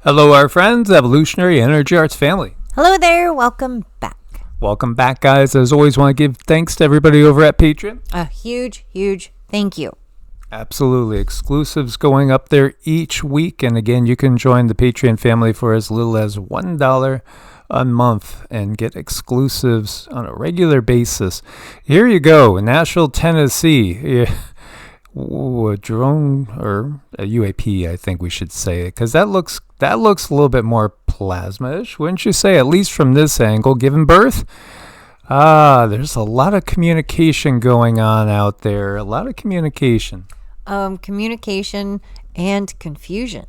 Hello, our friends, Evolutionary Energy Arts family. Hello there. Welcome back. Welcome back, guys. As always, want to give thanks to everybody over at Patreon. A huge, huge thank you. Absolutely. Exclusives going up there each week. And again, you can join the Patreon family for as little as $1 a month and get exclusives on a regular basis. Here you go. Nashville, Tennessee. Ooh, a drone or a UAP, I think we should say it, because that looks a little bit more plasma-ish, wouldn't you say? At least from this angle, giving birth. There's a lot of communication going on out there. A lot of communication. Communication and confusion.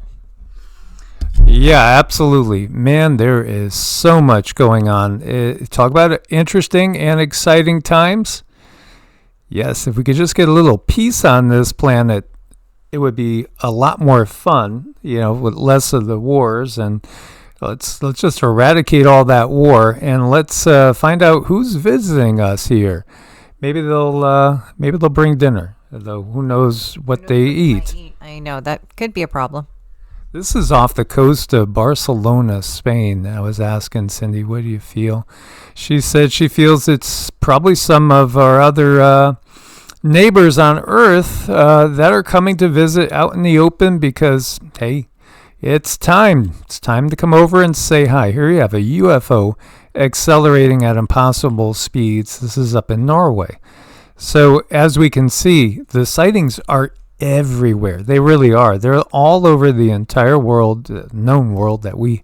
Yeah, absolutely. Man, there is so much going on. Talk about interesting and exciting times. Yes, if we could just get a little peace on this planet, it would be a lot more fun, with less of the wars. And let's just eradicate all that war, and let's find out who's visiting us here. Maybe they'll bring dinner, though who knows what they eat. I know, that could be a problem. This is off the coast of Barcelona, Spain. I was asking Cindy, what do you feel? She said she feels it's probably some of our other neighbors on Earth that are coming to visit out in the open because, hey, it's time. It's time to come over and say hi. Here you have a UFO accelerating at impossible speeds. This is up in Norway. So as we can see, the sightings are everywhere. They really are. They're all over the entire world, known world that we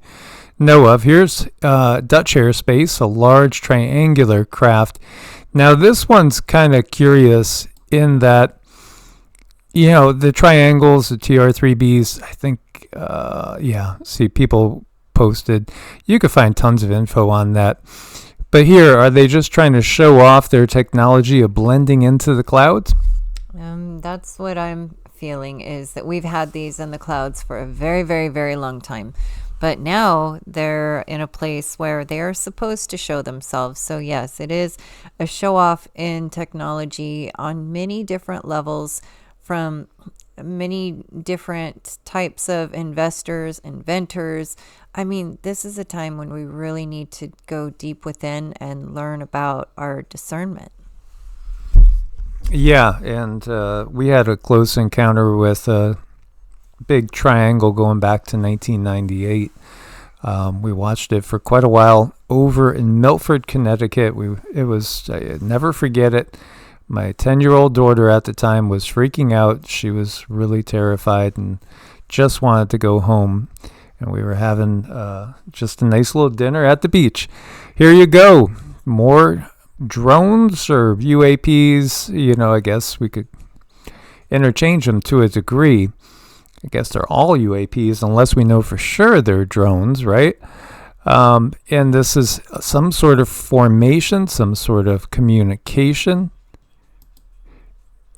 know of. Here's Dutch airspace, a large triangular craft. Now this one's kind of curious in that, the triangles, the TR3Bs, I think, see, people posted. You could find tons of info on that. But here, are they just trying to show off their technology of blending into the clouds? That's what I'm feeling, is that we've had these in the clouds for a very, very, very long time. But now they're in a place where they are supposed to show themselves. So yes, it is a show off in technology on many different levels, from many different types of investors, inventors. I mean, this is a time when we really need to go deep within and learn about our discernment. Yeah, and we had a close encounter with a big triangle going back to 1998. We watched it for quite a while over in Milford, Connecticut. I never forget it. My 10-year-old daughter at the time was freaking out. She was really terrified and just wanted to go home. And we were having just a nice little dinner at the beach. Here you go. More drones or UAPs, I guess we could interchange them to a degree. I guess they're all UAPs unless we know for sure they're drones, right? And this is some sort of formation, some sort of communication.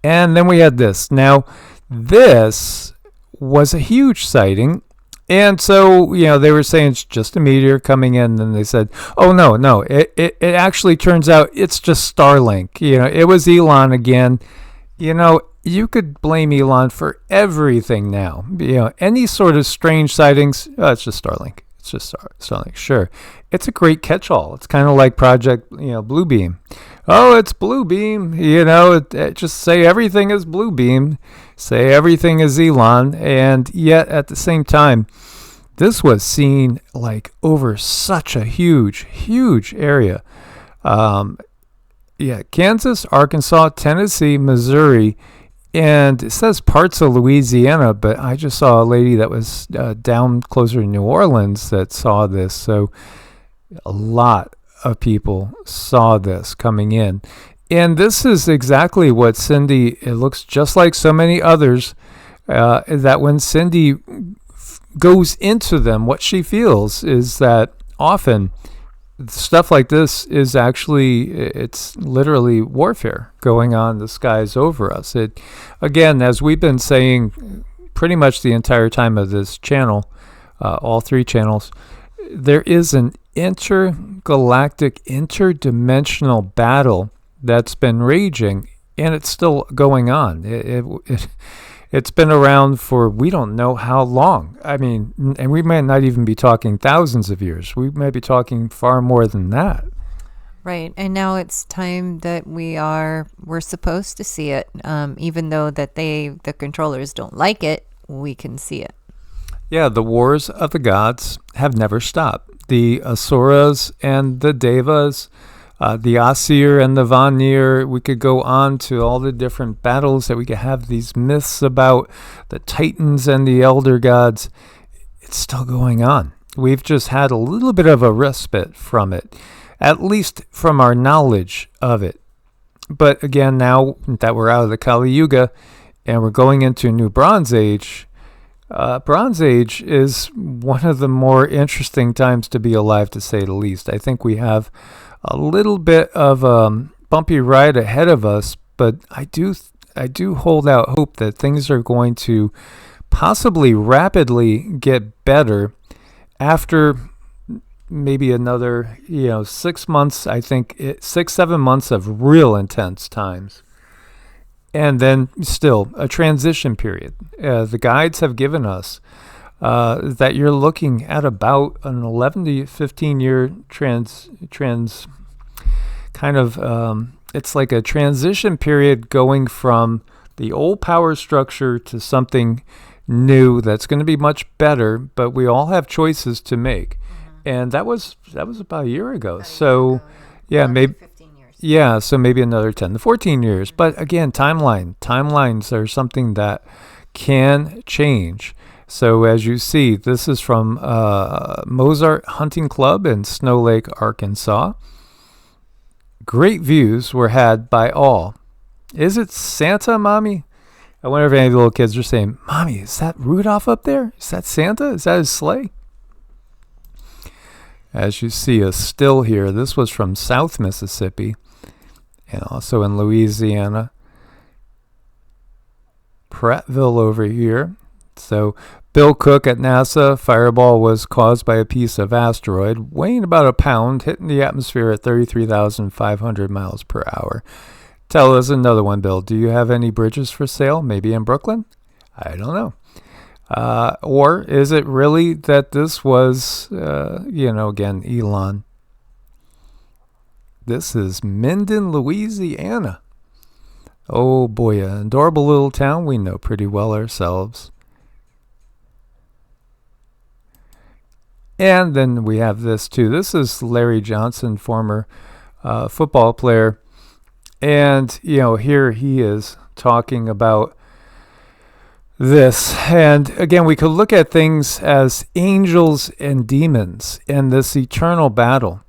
And then we had this. Now, this was a huge sighting. And so, they were saying it's just a meteor coming in. And they said, oh, no. It actually turns out it's just Starlink. It was Elon again. You could blame Elon for everything now. Any sort of strange sightings, it's just Starlink. It's just Starlink. Sure. It's a great catch-all. It's kind of like Project, Bluebeam. Oh, it's Bluebeam. Just say everything is Bluebeam. Say everything is Elon. And yet, at the same time, this was seen like over such a huge, huge area. Kansas, Arkansas, Tennessee, Missouri, and it says parts of Louisiana, but I just saw a lady that was down closer to New Orleans that saw this. So a lot of people saw this coming in. And this is exactly what Cindy, it looks just like so many others, that when Cindy goes into them, what she feels is that often stuff like this is actually, it's literally warfare going on in the skies over us. It, again, as we've been saying pretty much the entire time of this channel, all three channels, there is an intergalactic, interdimensional battle that's been raging, and it's still going on. It It's been around for we don't know how long. I mean, and we might not even be talking thousands of years. We may be talking far more than that. Right. And now it's time that we're supposed to see it. Even though that the controllers don't like it, we can see it. Yeah, the wars of the gods have never stopped. The Asuras and the Devas, the Asir and the Vanir. We could go on to all the different battles that we could have these myths about the Titans and the Elder Gods. It's still going on. We've just had a little bit of a respite from it, at least from our knowledge of it. But again, now that we're out of the Kali Yuga and we're going into a new Bronze Age, Bronze Age is one of the more interesting times to be alive, to say the least. I think we have a little bit of a bumpy ride ahead of us, but I do hold out hope that things are going to possibly rapidly get better after maybe another 6 months. I think 6-7 months of real intense times, and then still a transition period. The guides have given us that you're looking at about an 11 to 15 year trans kind of it's like a transition period going from the old power structure to something new that's going to be much better, but we all have choices to make. And that was about a year ago. So yeah, maybe 15 years. Yeah, so maybe another 10 to 14 years. But again, timelines are something that can change. So as you see, this is from Mozart Hunting Club in Snow Lake, Arkansas. Great views were had by all. Is it Santa, Mommy? I wonder if any of the little kids are saying, Mommy, is that Rudolph up there? Is that Santa? Is that his sleigh? As you see a still here, this was from South Mississippi and also in Louisiana. Prattville over here. So Bill Cook at NASA, fireball was caused by a piece of asteroid weighing about a pound, hitting the atmosphere at 33,500 miles per hour. Tell us another one, Bill. Do you have any bridges for sale? Maybe in Brooklyn? I don't know. Or is it really that this was, again, Elon? This is Minden, Louisiana. Oh boy, an adorable little town we know pretty well ourselves. And then we have this too. This is Larry Johnson, former football player. And, here he is talking about this. And again, we could look at things as angels and demons in this eternal battle.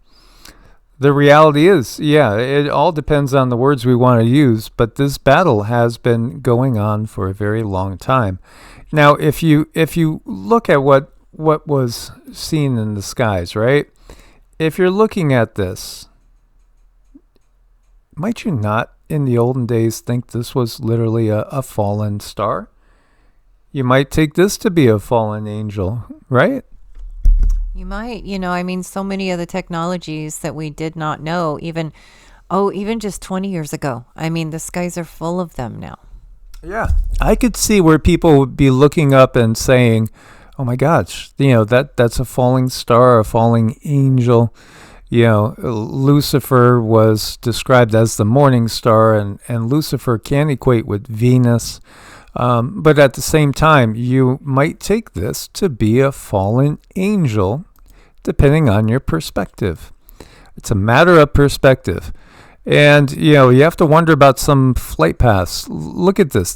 The reality is, it all depends on the words we want to use, but this battle has been going on for a very long time. Now, if you look at what was seen in the skies, right? If you're looking at this, might you not in the olden days think this was literally a fallen star? You might take this to be a fallen angel, right? You might, so many of the technologies that we did not know, even just 20 years ago. The skies are full of them now. Yeah. I could see where people would be looking up and saying, oh my gosh, that's a falling star, a falling angel. Lucifer was described as the morning star, and Lucifer can equate with Venus. But at the same time, you might take this to be a fallen angel, depending on your perspective. It's a matter of perspective. And, you have to wonder about some flight paths. Look at this.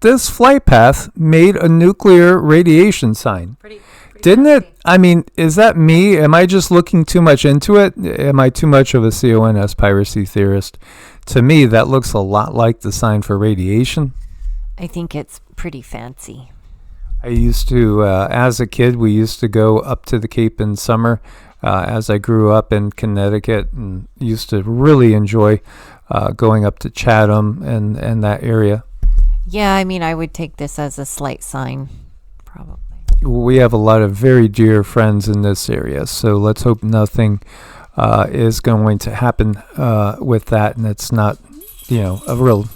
This flight path made a nuclear radiation sign. Pretty Didn't fancy. It? Is that me? Am I just looking too much into it? Am I too much of a CONS piracy theorist? To me, that looks a lot like the sign for radiation. I think it's pretty fancy. I used to, as a kid, we used to go up to the Cape in summer as I grew up in Connecticut, and used to really enjoy going up to Chatham and that area. Yeah, I would take this as a slight sign, probably. We have a lot of very dear friends in this area, so let's hope nothing is going to happen with that, and it's not, a real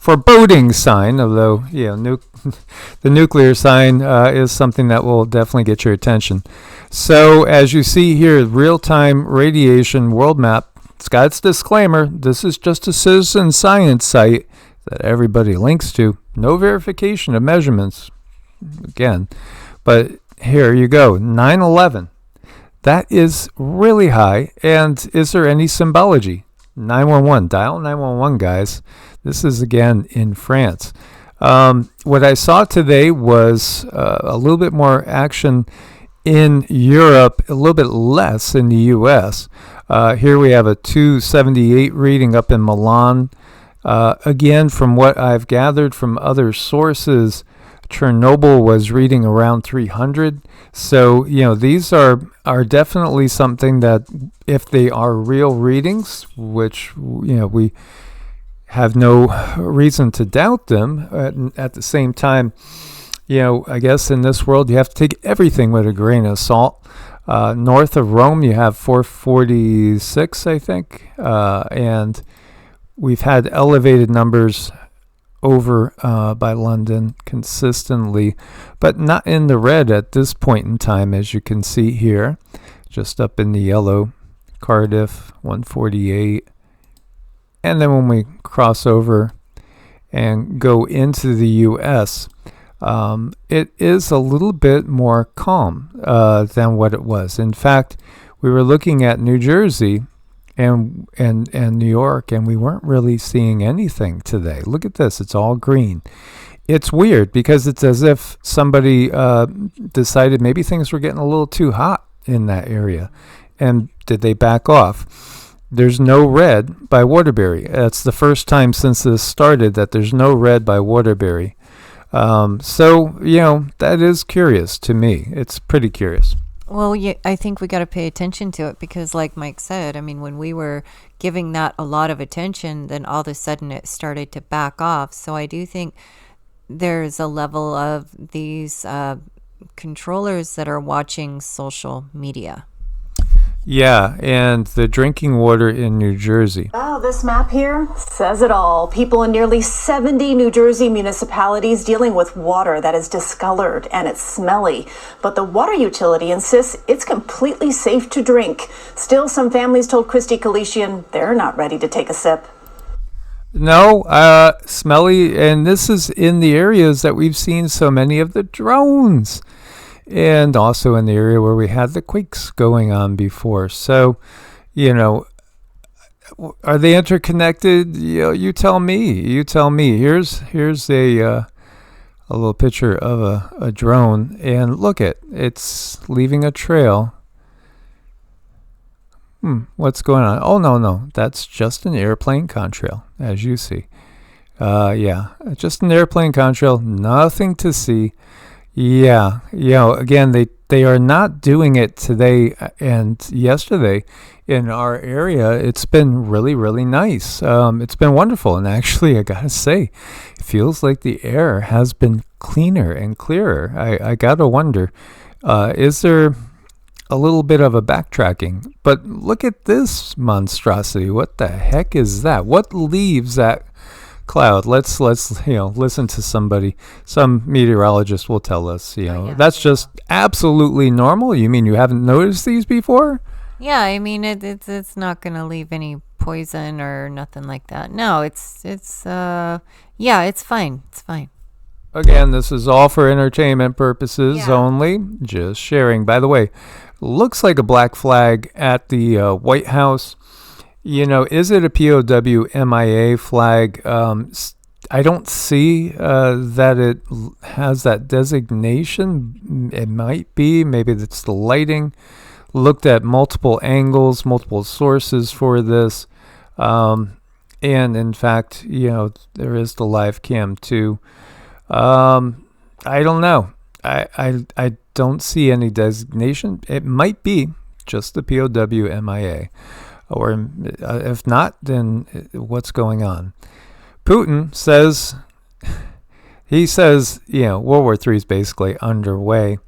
foreboding sign, although the nuclear sign is something that will definitely get your attention. So as you see here, real-time radiation world map. It's got its disclaimer. This is just a citizen science site that everybody links to. No verification of measurements. Again, but here you go. 9/11. That is really high. And is there any symbology? 911. Dial 911, guys. This is again in France. What I saw today was a little bit more action in Europe, a little bit less in the U.S. Here we have a 278 reading up in Milan. Again, from what I've gathered from other sources, Chernobyl was reading around 300. So, these are definitely something that if they are real readings, which, we have no reason to doubt them, at the same time, I guess in this world you have to take everything with a grain of salt. North of Rome you have 446, I think, and we've had elevated numbers over by London consistently, but not in the red at this point in time, as you can see here, just up in the yellow. Cardiff 148. And then when we cross over and go into the U.S., it is a little bit more calm than what it was. In fact, we were looking at New Jersey and New York, and we weren't really seeing anything today. Look at this. It's all green. It's weird because it's as if somebody decided maybe things were getting a little too hot in that area. And did they back off? There's no red by Waterbury. It's the first time since this started that there's no red by Waterbury. So, that is curious to me. It's pretty curious. Well, yeah, I think we got to pay attention to it because, like Mike said, I mean, when we were giving that a lot of attention, then all of a sudden it started to back off. So I do think there's a level of these controllers that are watching social media. Yeah, and the drinking water in New Jersey. Oh, this map here says it all. People in nearly 70 New Jersey municipalities dealing with water that is discolored and it's smelly. But the water utility insists it's completely safe to drink. Still, some families told Christy Kalishian they're not ready to take a sip. No, smelly, and this is in the areas that we've seen so many of the drones. And also in the area where we had the quakes going on before. So, are they interconnected? You tell me. You tell me. Here's a little picture of a drone, and look it's leaving a trail. What's going on? Oh no, that's just an airplane contrail, as you see. Yeah, just an airplane contrail. Nothing to see. Yeah, again, they are not doing it today and yesterday in our area. It's been really, really nice. It's been wonderful. And actually, I got to say, it feels like the air has been cleaner and clearer. I got to wonder, is there a little bit of a backtracking? But look at this monstrosity. What the heck is that? What leaves that cloud? Let's listen to somebody. Some meteorologist will tell us, that's just absolutely normal. You mean you haven't noticed these before? Yeah, I mean it's not going to leave any poison or nothing like that. No, it's fine. It's fine. Again, this is all for entertainment purposes only. Just sharing. By the way, looks like a black flag at the White House. Is it a POW MIA flag? I don't see that it has that designation. It might be. Maybe it's the lighting. Looked at multiple angles, multiple sources for this. And in fact, there is the live cam too. I don't know. I don't see any designation. It might be just the POW MIA. Or if not, then what's going on? Putin says, World War III is basically underway.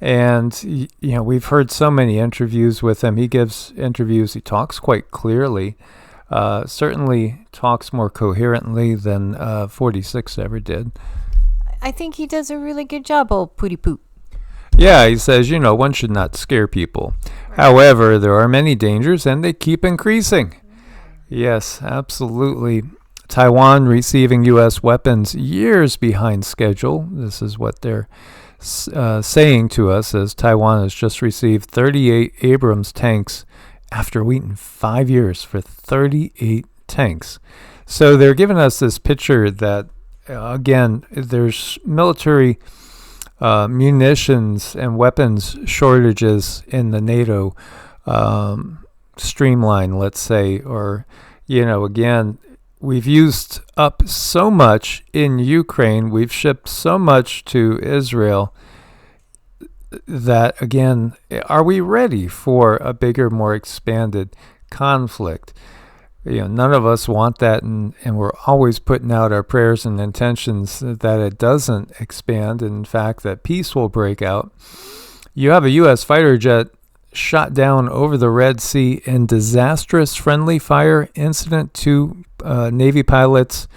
And, we've heard so many interviews with him. He gives interviews. He talks quite clearly. certainly talks more coherently than 46 ever did. I think he does a really good job, old Pooty Poop. Yeah, he says, one should not scare people. However, there are many dangers, and they keep increasing. Yes, absolutely. Taiwan receiving U.S. weapons years behind schedule. This is what they're saying to us, as Taiwan has just received 38 Abrams tanks after waiting 5 years for 38 tanks. So they're giving us this picture that, again, there's military munitions and weapons shortages in the NATO streamline, let's say, or, again, we've used up so much in Ukraine, we've shipped so much to Israel that, again, are we ready for a bigger, more expanded conflict? None of us want that, and we're always putting out our prayers and intentions that it doesn't expand, and in fact, that peace will break out. You have a U.S. fighter jet shot down over the Red Sea in disastrous friendly fire incident. 2 Navy pilots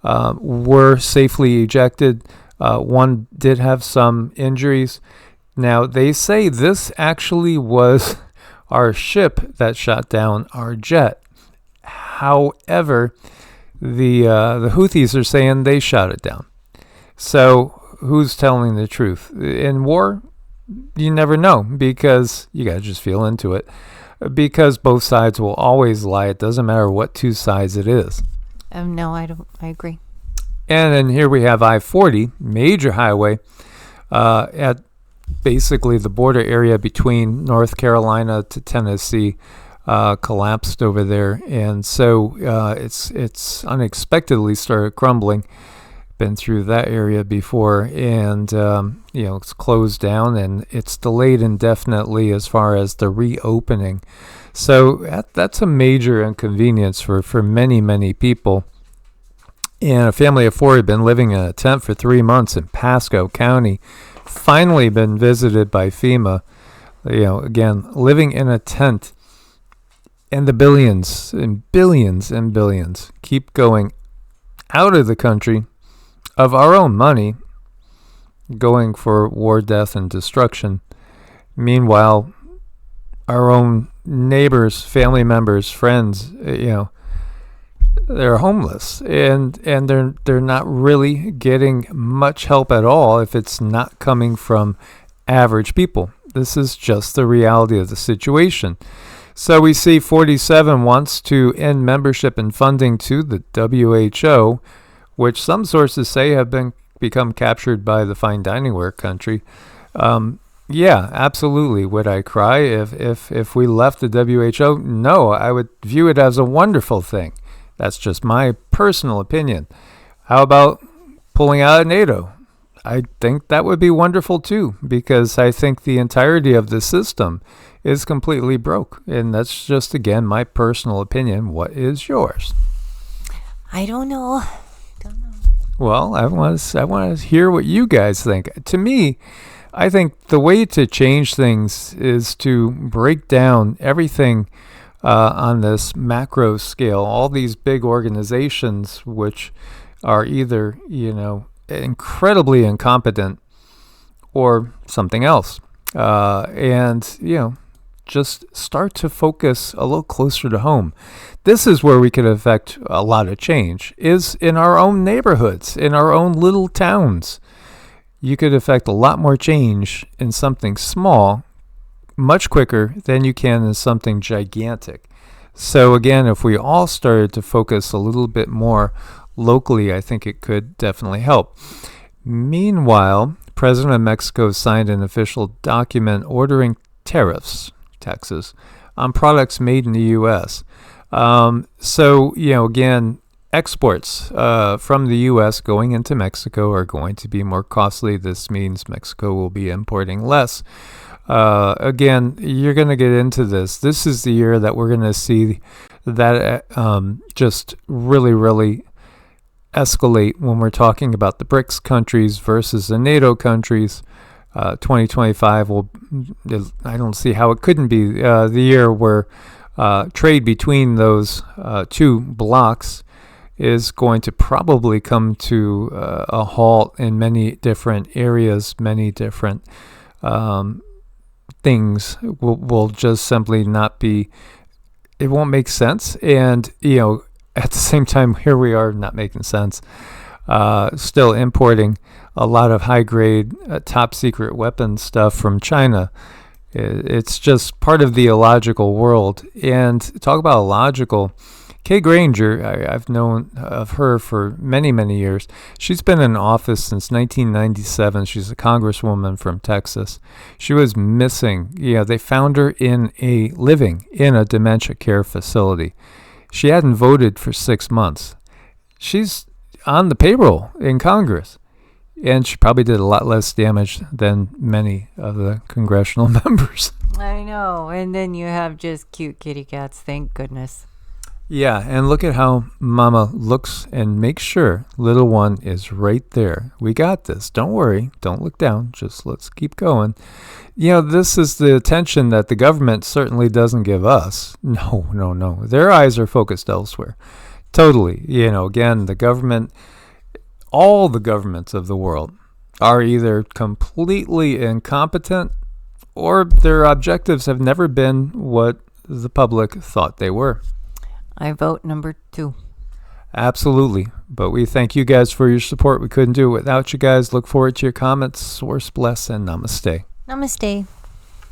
were safely ejected. One did have some injuries. Now, they say this actually was our ship that shot down our jet. However, the Houthis are saying they shot it down. So who's telling the truth? In war, you never know, because you got to just feel into it. Because both sides will always lie. It doesn't matter what 2 sides it is. No, I don't. I agree. And then here we have I-40, major highway, at basically the border area between North Carolina to Tennessee, collapsed over there, and so it's unexpectedly started crumbling. Been through that area before, and it's closed down, and it's delayed indefinitely as far as the reopening. So that's a major inconvenience for many people. And a family of 4 had been living in a tent for 3 months in Pasco County, finally been visited by FEMA. Again, living in a tent, and the billions and billions and billions keep going out of the country of our own money, going for war, death, and destruction. Meanwhile, our own neighbors, family members, friends, they're homeless, and they're not really getting much help at all if it's not coming from average people. This is just the reality of the situation. So we see 47 wants to end membership and funding to the WHO, which some sources say have become captured by the fine dining ware country. Yeah, absolutely. Would I cry if we left the WHO? No, I would view it as a wonderful thing. That's just my personal opinion. How about pulling out of NATO? I think that would be wonderful too, because I think the entirety of the system is completely broke. And that's just, again, my personal opinion. What is yours? I don't know. Well, I want to hear what you guys think. To me, I think the way to change things is to break down everything on this macro scale. All these big organizations, which are either, incredibly incompetent or something else. And, just start to focus a little closer to home. This is where we could affect a lot of change, is in our own neighborhoods, in our own little towns. You could affect a lot more change in something small much quicker than you can in something gigantic. So again, if we all started to focus a little bit more locally, I think it could definitely help. Meanwhile, President of Mexico signed an official document ordering tariffs, taxes, on products made in the U.S. So, again, exports from the U.S. going into Mexico are going to be more costly. This means Mexico will be importing less. Again, you're going to get into this. This is the year that we're going to see that just really, really escalate when we're talking about the BRICS countries versus the NATO countries. 2025 I don't see how it couldn't be the year where trade between those two blocks is going to probably come to a halt in many different areas. Many different things will just simply not be, it won't make sense. And, at the same time, here we are not making sense. Still importing a lot of high-grade, top-secret weapon stuff from China. It's just part of the illogical world. And talk about illogical. Kay Granger, I've known of her for many, many years. She's been in office since 1997. She's a congresswoman from Texas. She was missing. They found her living in a dementia care facility. She hadn't voted for 6 months. She's on the payroll in Congress. And she probably did a lot less damage than many of the congressional members. I know. And then you have just cute kitty cats. Thank goodness. Yeah, and look at how Mama looks and makes sure little one is right there. We got this. Don't worry. Don't look down. Just let's keep going. This is the attention that the government certainly doesn't give us. No. Their eyes are focused elsewhere. Totally. Again, the government, all the governments of the world are either completely incompetent or their objectives have never been what the public thought they were. I vote number 2. Absolutely. But we thank you guys for your support. We couldn't do it without you guys. Look forward to your comments. Source bless and namaste. Namaste.